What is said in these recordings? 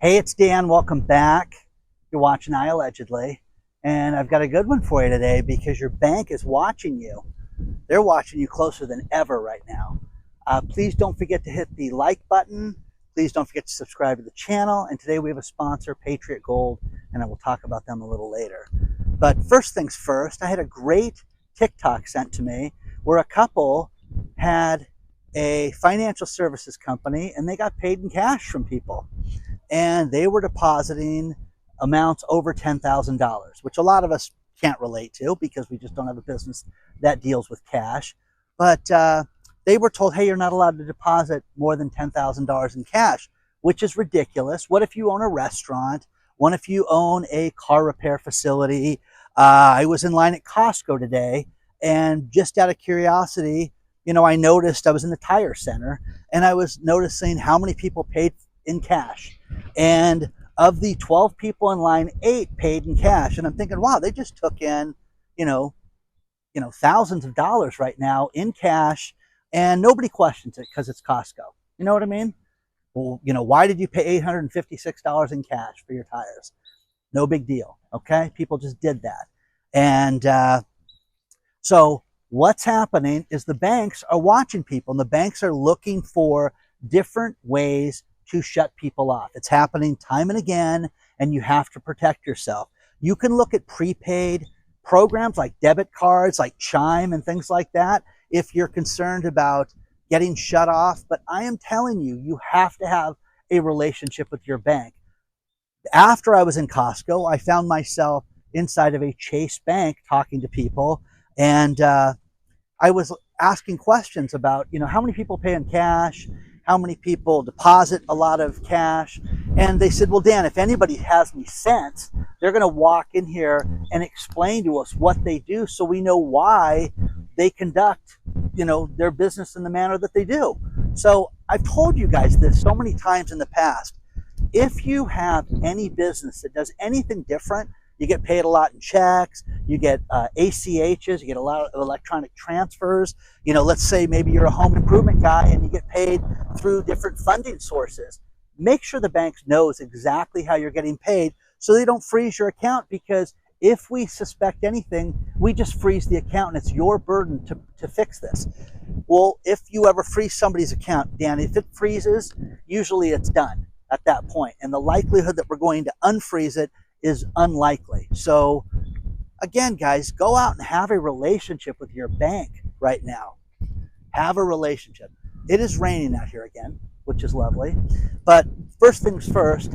Hey, it's Dan. Welcome back. You're watching iAllegedly. And I've got a good one for you today because your bank is watching you. They're watching you closer than ever right now. Please don't forget to hit the like button. Please don't forget to subscribe to the channel. And today we have a sponsor, Patriot Gold, and I will talk about them a little later. But first things first, I had a great TikTok sent to me where a couple had a financial services company and they got paid in cash from people. And they were depositing amounts over $10,000, which a lot of us can't relate to because we just don't have a business that deals with cash. But they were told, hey, you're not allowed to deposit more than $10,000 in cash, which is ridiculous. What if you own a restaurant? What if you own a car repair facility? I was in line at Costco today, and just out of curiosity, I noticed I was in the tire center, and I was noticing how many people paid in cash. And of the 12 people in line, 8 paid in cash. And I'm thinking, wow, they just took in, thousands of dollars right now in cash, and nobody questions it because it's Costco. You know what I mean? Well, why did you pay $856 in cash for your tires? No big deal. Okay, people just did that. And so what's happening is the banks are watching people, and the banks are looking for different ways to shut people off. It's happening time and again, and you have to protect yourself. You can look at prepaid programs like debit cards, like Chime and things like that, if you're concerned about getting shut off. But I am telling you, you have to have a relationship with your bank. After I was in Costco, I found myself inside of a Chase bank talking to people, and I was asking questions about, how many people pay in cash, how many people deposit a lot of cash. And they said, well, Dan, if anybody has any sense, they're going to walk in here and explain to us what they do so we know why they conduct, their business in the manner that they do. So I've told you guys this so many times in the past. If you have any business that does anything different, you get paid a lot in checks, you get ACHs, you get a lot of electronic transfers. Let's say maybe you're a home improvement guy and you get paid through different funding sources. Make sure the bank knows exactly how you're getting paid so they don't freeze your account, because if we suspect anything, we just freeze the account, and it's your burden to fix this. Well, if you ever freeze somebody's account, Dan, if it freezes, usually it's done at that point, and the likelihood that we're going to unfreeze it is unlikely. So again, guys, go out and have a relationship with your bank right now. Have a relationship. It is raining out here again, which is lovely. But first things first,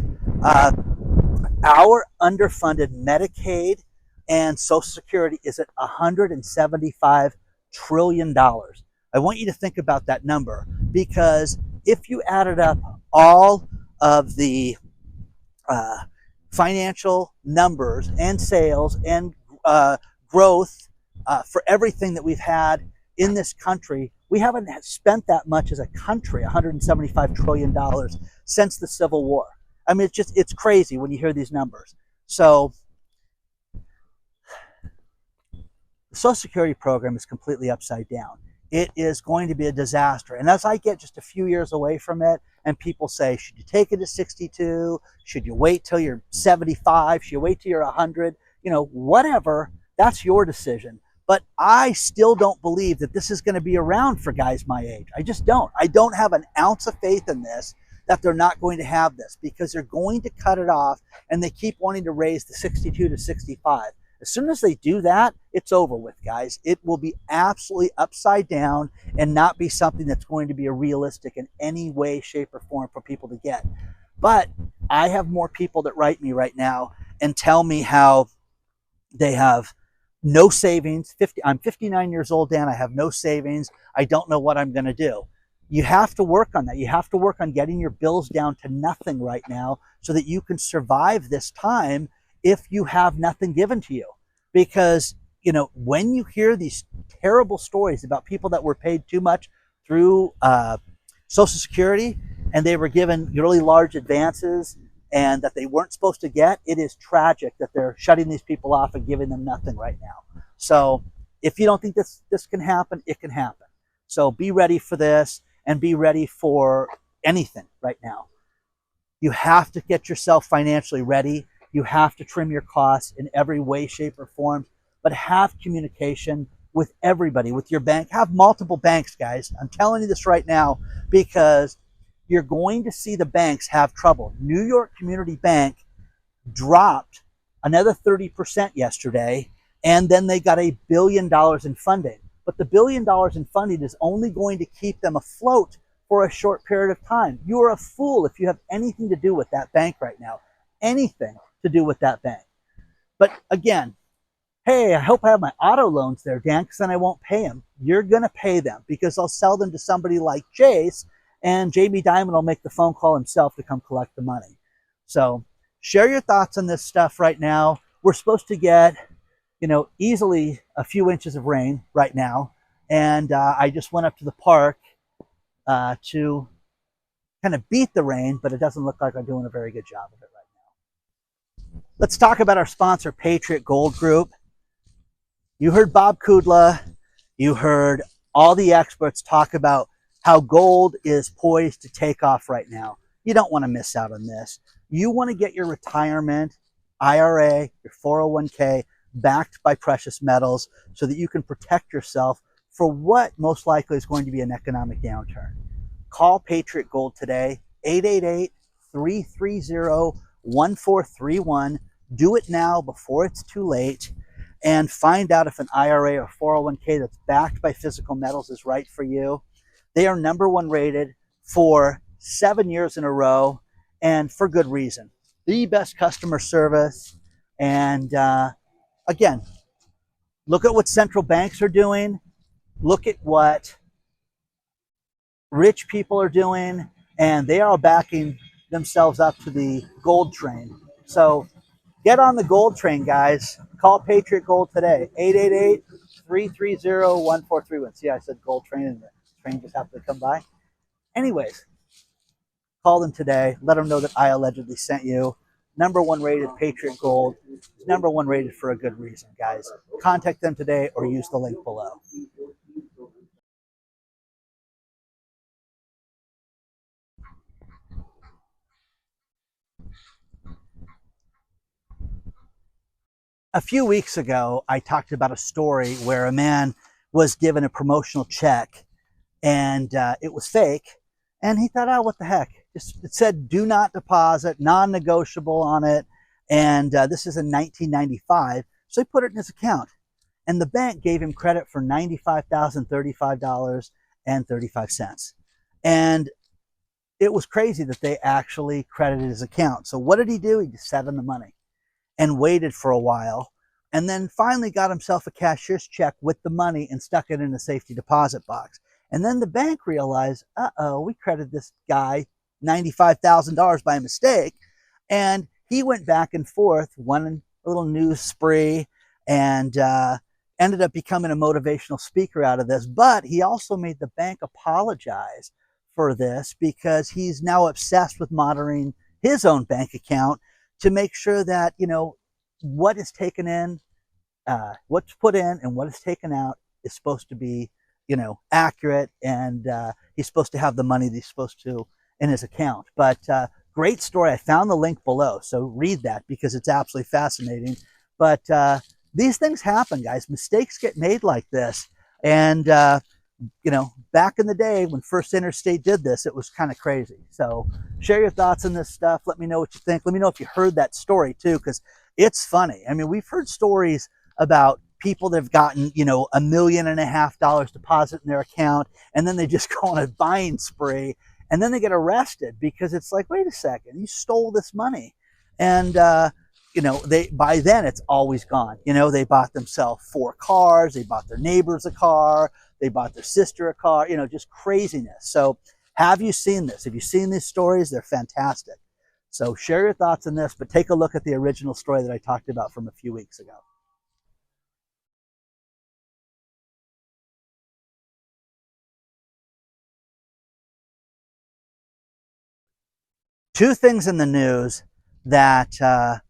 our underfunded Medicaid and Social Security is at $175 trillion. I want you to think about that number, because if you added up all of the financial numbers and sales and growth for everything that we've had in this country, we haven't spent that much as a country, $175 trillion, since the Civil War. I mean, it's crazy when you hear these numbers. So the Social Security program is completely upside down. It is going to be a disaster. And as I get just a few years away from it, and people say, should you take it to 62? Should you wait till you're 75? Should you wait till you're 100? Whatever, that's your decision. But I still don't believe that this is going to be around for guys my age. I just don't. I don't have an ounce of faith in this, that they're not going to have this, because they're going to cut it off, and they keep wanting to raise the 62 to 65. As soon as they do that, it's over with, guys. It will be absolutely upside down and not be something that's going to be a realistic in any way, shape, or form for people to get. But I have more people that write me right now and tell me how they have no savings. I'm 59 years old, Dan. I have no savings. I don't know what I'm going to do. You have to work on that. You have to work on getting your bills down to nothing right now so that you can survive this time if you have nothing given to you. Because, when you hear these terrible stories about people that were paid too much through Social Security, and they were given really large advances and that they weren't supposed to get, it is tragic that they're shutting these people off and giving them nothing right now. So if you don't think this can happen, it can happen. So be ready for this, and be ready for anything right now. You have to get yourself financially ready. You have to trim your costs in every way, shape, or form, but have communication with everybody, with your bank. Have multiple banks, guys. I'm telling you this right now because you're going to see the banks have trouble. New York Community Bank dropped another 30% yesterday, and then they got $1 billion in funding. But the $1 billion in funding is only going to keep them afloat for a short period of time. You are a fool if you have anything to do with that bank right now. Anything to do with that bank. But again, hey, I hope I have my auto loans there, Dan, because then I won't pay them. You're going to pay them because I'll sell them to somebody like Chase, and Jamie Dimon will make the phone call himself to come collect the money. So share your thoughts on this stuff right now. We're supposed to get, easily a few inches of rain right now. And I just went up to the park to kind of beat the rain, but it doesn't look like I'm doing a very good job of it right now. Let's talk about our sponsor, Patriot Gold Group. You heard Bob Kudla. You heard all the experts talk about how gold is poised to take off right now. You don't want to miss out on this. You want to get your retirement, IRA, your 401k backed by precious metals so that you can protect yourself for what most likely is going to be an economic downturn. Call Patriot Gold today, 888-330-1431. Do it now before it's too late, and find out if an IRA or 401k that's backed by physical metals is right for you. They are #1 rated for 7 years in a row, and for good reason. The best customer service. And again, look at what central banks are doing. Look at what rich people are doing, and they are backing themselves up to the gold train. So get on the gold train, guys. Call Patriot Gold today, 888-330-1431. See, I said gold train, and the train just happened to come by. Anyways, call them today. Let them know that I allegedly sent you. #1 rated Patriot Gold. #1 rated for a good reason, guys. Contact them today or use the link below. A few weeks ago, I talked about a story where a man was given a promotional check, and it was fake. And he thought, oh, what the heck? It said do not deposit, non-negotiable on it. And this is in 1995. So he put it in his account. And the bank gave him credit for $95,035.35. And it was crazy that they actually credited his account. So what did he do? He just sat on the money and waited for a while, and then finally got himself a cashier's check with the money and stuck it in a safety deposit box. And then the bank realized, we credited this guy $95,000 by mistake. And he went back and forth, won a little news spree, and ended up becoming a motivational speaker out of this. But he also made the bank apologize for this because he's now obsessed with monitoring his own bank account to make sure that, what is taken in, what's put in and what is taken out is supposed to be, accurate. And he's supposed to have the money that he's supposed to in his account. But great story. I found the link below. So read that because it's absolutely fascinating. But these things happen, guys. Mistakes get made like this. And, back in the day when First Interstate did this, it was kind of crazy. So share your thoughts on this stuff. Let me know what you think. Let me know if you heard that story too, because it's funny. I mean, we've heard stories about people that have gotten, $1.5 million deposit in their account, and then they just go on a buying spree, and then they get arrested because it's like, wait a second, you stole this money. And, by then it's always gone. They bought themselves 4 cars. They bought their neighbors a car. They bought their sister a car, just craziness. So have you seen this? Have you seen these stories? They're fantastic. So share your thoughts on this, but take a look at the original story that I talked about from a few weeks ago. Two things in the news that are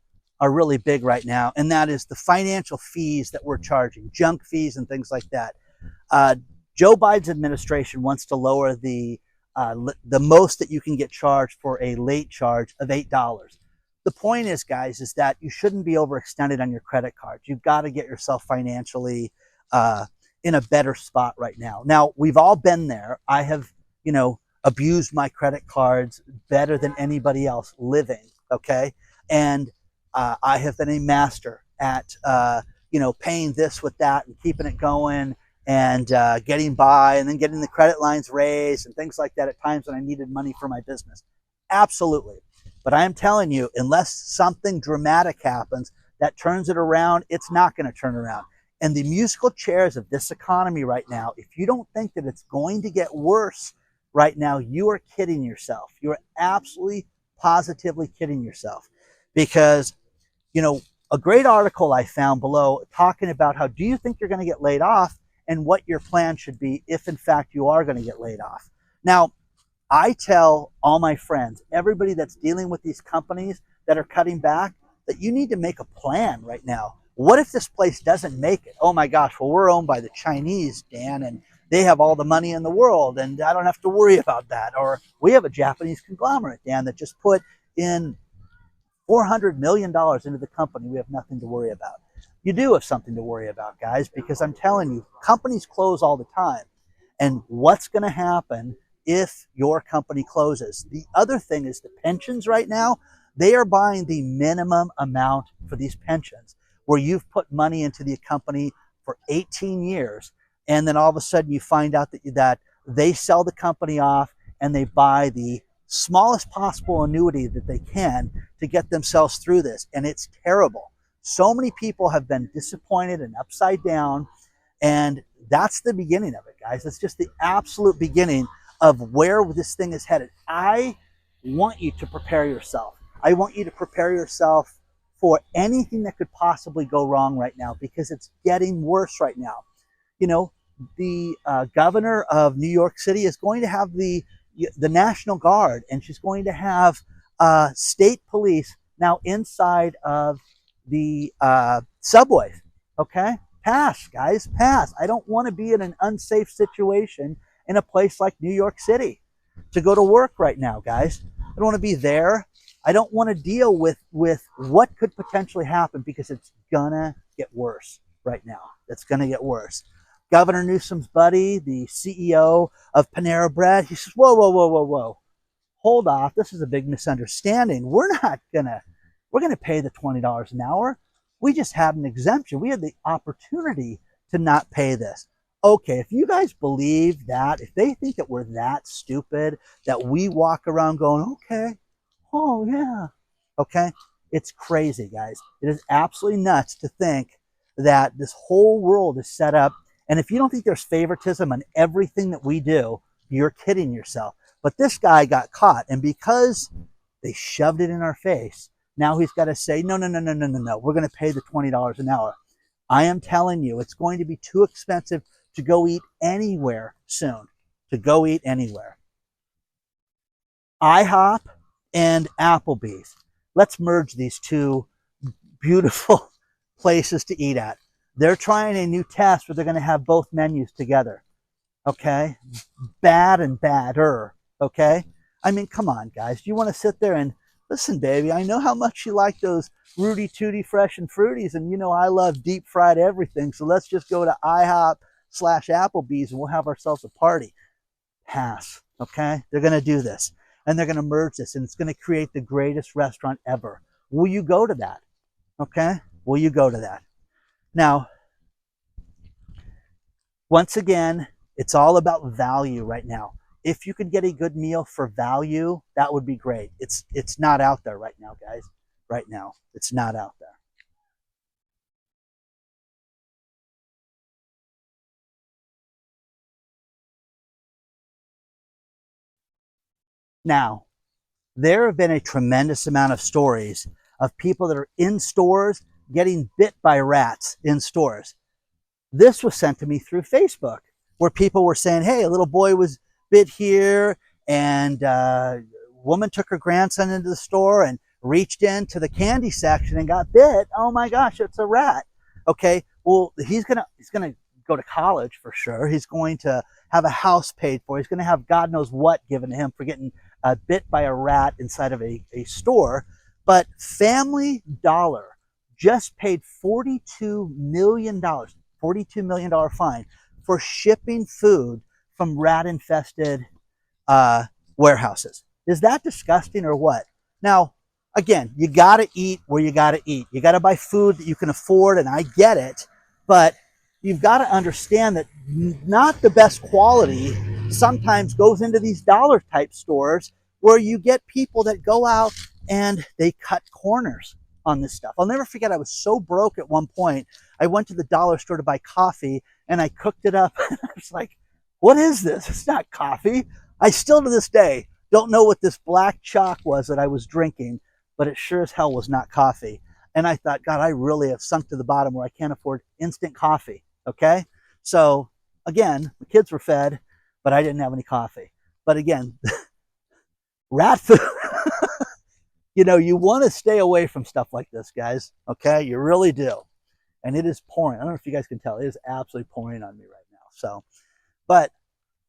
really big right now, and that is the financial fees that we're charging, junk fees and things like that. Joe Biden's administration wants to lower the the most that you can get charged for a late charge of $8. The point is, guys, is that you shouldn't be overextended on your credit cards. You've got to get yourself financially in a better spot right now. Now, we've all been there. I have, abused my credit cards better than anybody else living, okay? And I have been a master at, paying this with that and keeping it going and getting by and then getting the credit lines raised and things like that at times when I needed money for my business. Absolutely. But I am telling you, unless something dramatic happens that turns it around, it's not going to turn around. And the musical chairs of this economy right now, if you don't think that it's going to get worse right now, you are kidding yourself. You are absolutely, positively kidding yourself. Because, a great article I found below talking about how do you think you're going to get laid off and what your plan should be if, in fact, you are going to get laid off. Now, I tell all my friends, everybody that's dealing with these companies that are cutting back, that you need to make a plan right now. What if this place doesn't make it? Oh my gosh, well, we're owned by the Chinese, Dan, and they have all the money in the world, and I don't have to worry about that. Or we have a Japanese conglomerate, Dan, that just put in $400 million into the company. We have nothing to worry about. You do have something to worry about, guys, because I'm telling you, companies close all the time. And what's going to happen if your company closes? The other thing is the pensions right now, they are buying the minimum amount for these pensions, where you've put money into the company for 18 years, and then all of a sudden you find out that they sell the company off and they buy the smallest possible annuity that they can to get themselves through this. And it's terrible. So many people have been disappointed and upside down, and that's the beginning of it, guys. It's just the absolute beginning of where this thing is headed. I want you to prepare yourself. I want you to prepare yourself for anything that could possibly go wrong right now, because it's getting worse right now. The governor of New York City is going to have the National Guard, and she's going to have state police now inside of the subways. Okay? Pass, guys, pass. I don't want to be in an unsafe situation in a place like New York City to go to work right now, guys. I don't want to be there. I don't want to deal with what could potentially happen, because it's gonna get worse right now. It's gonna get worse. Governor Newsom's buddy, the CEO of Panera Bread, he says, whoa. Hold off. This is a big misunderstanding. We're gonna pay the $20 an hour. We just had an exemption. We had the opportunity to not pay this. Okay, if you guys believe that, if they think that we're that stupid, that we walk around going, okay, oh yeah, okay, it's crazy, guys. It is absolutely nuts to think that this whole world is set up. And if you don't think there's favoritism on everything that we do, you're kidding yourself. But this guy got caught, and because they shoved it in our face, now he's got to say, no, we're going to pay the $20 an hour. I am telling you, it's going to be too expensive to go eat anywhere soon, to go eat anywhere. IHOP and Applebee's. Let's merge these two beautiful places to eat at. They're trying a new test where they're going to have both menus together. Okay? Bad and badder. Okay? I mean, come on, guys. Do you want to sit there and listen, baby, I know how much you like those Rudy Tooty Fresh and Fruities, and I love deep fried everything, so let's just go to IHOP/Applebee's and we'll have ourselves a party. Pass. Okay? They're going to do this, and they're going to merge this, and it's going to create the greatest restaurant ever. Will you go to that? Okay? Will you go to that? Now, once again, it's all about value right now. If you could get a good meal for value, that would be great. It's not out there right now, guys. Right now, it's not out there. Now, there have been a tremendous amount of stories of people that are in stores getting bit by rats in stores. This was sent to me through Facebook, where people were saying, hey, a little boy was bit here, and a woman took her grandson into the store and reached into the candy section and got bit. Oh my gosh, it's a rat. Okay, well, he's gonna go to college for sure. He's going to have a house paid for. He's going to have God knows what given to him for getting bit by a rat inside of a store. But Family Dollar just paid $42 million, $42 million fine for shipping food from rat-infested warehouses. Is that disgusting or what? Now, again, you got to eat where you got to eat. You got to buy food that you can afford, and I get it, but you've got to understand that not the best quality sometimes goes into these dollar type stores where you get people that go out and they cut corners on this stuff. I'll never forget, I was so broke at one point. I went to the dollar store to buy coffee and I cooked it up. I was like, what is this? It's not coffee. I still to this day don't know what this black chalk was that I was drinking, but it sure as hell was not coffee. And I thought, God, I really have sunk to the bottom where I can't afford instant coffee. Okay. So again, the kids were fed, but I didn't have any coffee. But again, rat food. You know, you want to stay away from stuff like this, guys. Okay, you really do. And it is pouring. I don't know if you guys can tell. It is absolutely pouring on me right now. So, but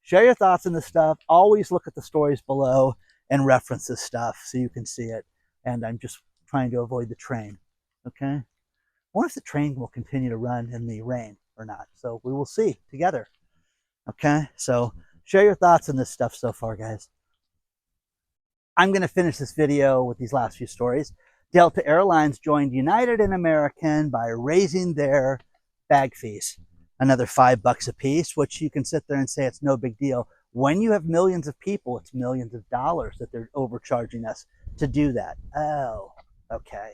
share your thoughts on this stuff. Always look at the stories below and reference this stuff so you can see it. And I'm just trying to avoid the train. Okay. I wonder if the train will continue to run in the rain or not. So we will see together. Okay. So share your thoughts on this stuff so far, guys. I'm going to finish this video with these last few stories. Delta Airlines joined United and American by raising their bag fees, another $5 a piece, which you can sit there and say it's no big deal. When you have millions of people, it's millions of dollars that they're overcharging us to do that. Oh, okay.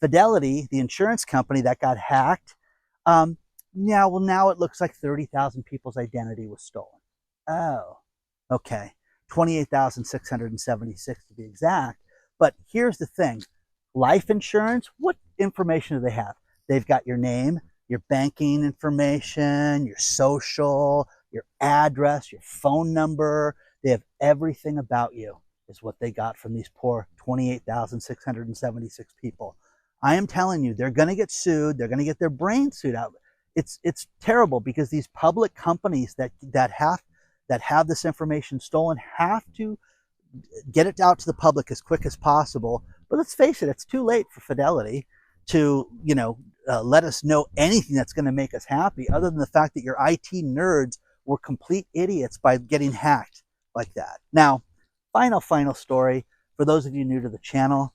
Fidelity, the insurance company that got hacked, now it looks like 30,000 people's identity was stolen. Oh, okay. 28,676 to be exact. But here's the thing. Life insurance, what information do they have? They've got your name, your banking information, your social, your address, your phone number. They have everything about you is what they got from these poor 28,676 people. I am telling you, they're going to get sued. They're going to get their brains sued out. It's terrible because these public companies that have this information stolen have to get it out to the public as quick as possible. But let's face it, it's too late for Fidelity to, let us know anything that's going to make us happy other than the fact that your IT nerds were complete idiots by getting hacked like that. Now, final story for those of you new to the channel.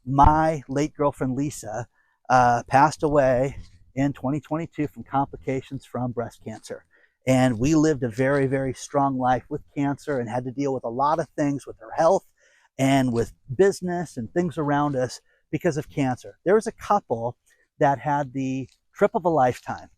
My late girlfriend, Lisa, passed away in 2022 from complications from breast cancer. And we lived a very, very strong life with cancer and had to deal with a lot of things with her health and with business and things around us because of cancer. There was a couple that had the trip of a lifetime,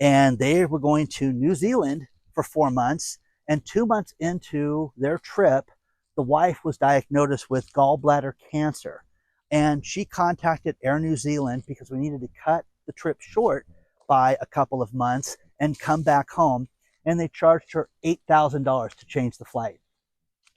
and they were going to New Zealand for 4 months. And 2 months into their trip, the wife was diagnosed with gallbladder cancer. And she contacted Air New Zealand because we needed to cut the trip short by a couple of months and come back home. And they charged her $8,000 to change the flight.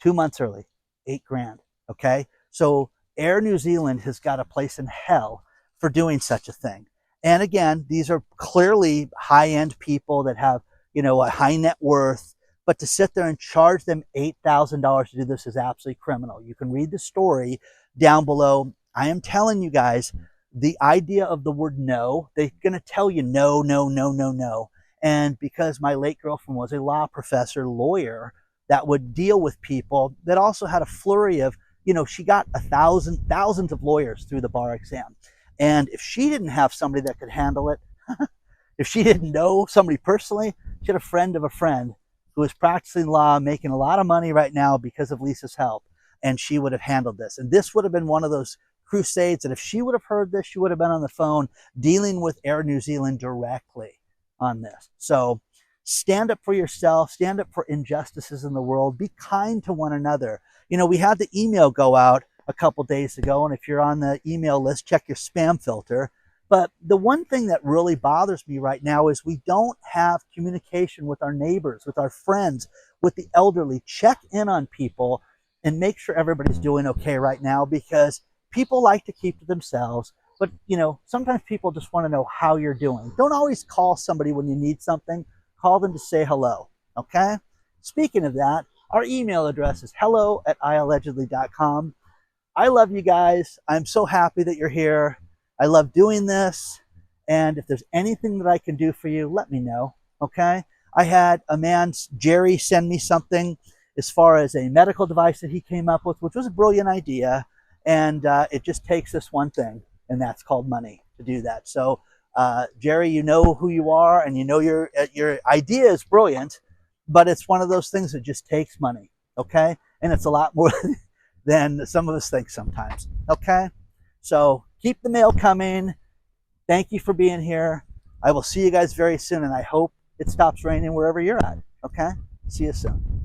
2 months early, $8,000. Okay. So Air New Zealand has got a place in hell for doing such a thing. And again, these are clearly high-end people that have, a high net worth, but to sit there and charge them $8,000 to do this is absolutely criminal. You can read the story down below. I am telling you guys, the idea of the word no, they're going to tell you no, no, no, no, no. And because my late girlfriend was a law professor, lawyer, that would deal with people that also had a flurry of, she got thousands of lawyers through the bar exam. And if she didn't have somebody that could handle it, if she didn't know somebody personally, she had a friend of a friend who was practicing law, making a lot of money right now because of Lisa's help. And she would have handled this. And this would have been one of those crusades that if she would have heard this, she would have been on the phone dealing with Air New Zealand directly on this. So stand up for yourself, stand up for injustices in the world, be kind to one another. We had the email go out a couple days ago, and if you're on the email list, check your spam filter. But the one thing that really bothers me right now is we don't have communication with our neighbors, with our friends, with the elderly. Check in on people and make sure everybody's doing okay right now, because people like to keep to themselves. But, you know, sometimes people just want to know how you're doing. Don't always call somebody when you need something. Call them to say hello, okay? Speaking of that, our email address is hello@iallegedly.com. I love you guys. I'm so happy that you're here. I love doing this. And if there's anything that I can do for you, let me know, okay? I had a man, Jerry, send me something as far as a medical device that he came up with, which was a brilliant idea. And it just takes this one thing, and that's called money to do that. So, Jerry, you know who you are, and you know your idea is brilliant, but it's one of those things that just takes money, okay? And it's a lot more than some of us think sometimes, okay? So keep the mail coming. Thank you for being here. I will see you guys very soon, and I hope it stops raining wherever you're at, okay? See you soon.